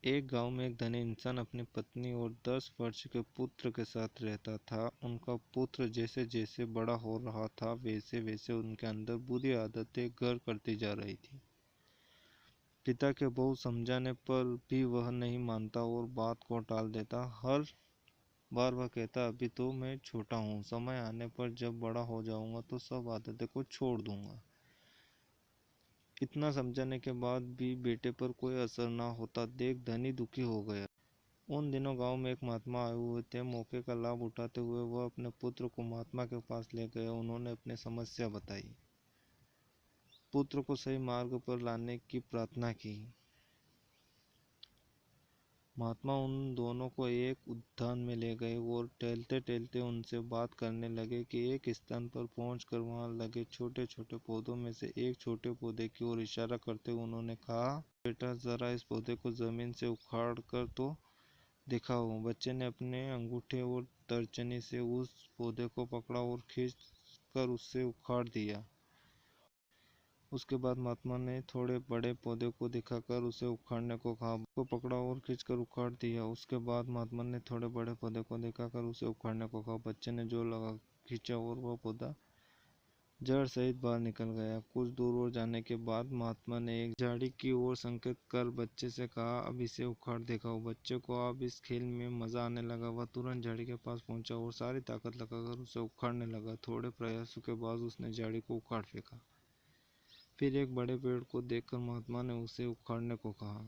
एक गांव में एक धनी इंसान अपनी पत्नी और 10 वर्ष के पुत्र के साथ रहता था। उनका पुत्र जैसे जैसे बड़ा हो रहा था वैसे वैसे उनके अंदर बुरी आदतें घर करती जा रही थी। पिता के बहुत समझाने पर भी वह नहीं मानता और बात को टाल देता। हर बार वह कहता, अभी तो मैं छोटा हूँ, समय आने पर जब बड़ा हो जाऊंगा तो सब आदतें को छोड़ दूंगा। इतना समझाने के बाद भी बेटे पर कोई असर ना होता देख धनी दुखी हो गया। उन दिनों गांव में एक महात्मा आए हुए थे। मौके का लाभ उठाते हुए वह अपने पुत्र को महात्मा के पास ले गए। उन्होंने अपनी समस्या बताई, पुत्र को सही मार्ग पर लाने की प्रार्थना की। महात्मा उन दोनों को एक उद्यान में ले गए और टहलते टहलते उनसे बात करने लगे कि एक स्थान पर पहुंचकर वहां लगे छोटे छोटे पौधों में से एक छोटे पौधे की ओर इशारा करते हुए उन्होंने कहा, बेटा जरा इस पौधे को जमीन से उखाड़ कर तो दिखाओ। बच्चे ने अपने अंगूठे और तर्जनी से उस पौधे को पकड़ा और खींच कर उससे उखाड़ दिया। उसके बाद महात्मा ने थोड़े बड़े पौधे को दिखाकर उसे उखाड़ने को कहा। को पकड़ा और खींचकर उखाड़ दिया। उसके बाद महात्मा ने थोड़े बड़े पौधे को दिखाकर उसे उखाड़ने को कहा। बच्चे ने जोर लगा खींचा और वह पौधा जड़ सहित बाहर निकल गया। कुछ दूर और जाने के बाद महात्मा ने एक झाड़ी की ओर संकेत कर बच्चे से कहा, अब इसे उखाड़ दिखाओ। बच्चे को अब इस खेल में मजा आने लगा। वह तुरंत झाड़ी के पास पहुंचा और सारी ताकत लगाकर उसे उखाड़ने लगा। थोड़े प्रयासों के बाद उसने झाड़ी को उखाड़ फेंका। फिर एक बड़े पेड़ को देखकर महात्मा ने उसे उखाड़ने को कहा।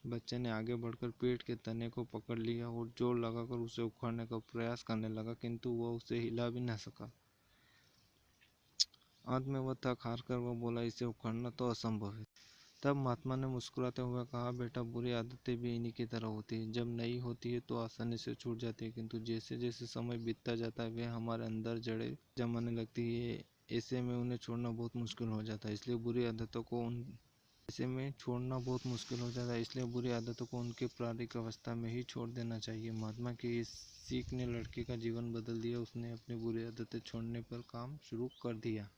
बच्चे ने आगे बढ़कर पेड़ के तने को पकड़ लिया और जोर लगाकर उसे उखाड़ने का प्रयास करने लगा, किंतु वह उसे हिला भी न सका। अंत में वह थक हार कर वह बोला, इसे उखाड़ना तो असंभव है। तब महात्मा ने मुस्कुराते हुए कहा, बेटा बुरी आदतें भी इन्हीं की तरह होती है। जब नई होती है तो आसानी से छूट जाती है, किंतु जैसे जैसे समय बीतता जाता है वे हमारे अंदर जड़ें जमाने लगती है। ऐसे में उन्हें छोड़ना बहुत मुश्किल हो जाता है। इसलिए बुरी आदतों को उनके प्रारंभिक अवस्था में ही छोड़ देना चाहिए। महात्मा की इस सीख ने लड़के का जीवन बदल दिया। उसने अपनी बुरी आदतें छोड़ने पर काम शुरू कर दिया।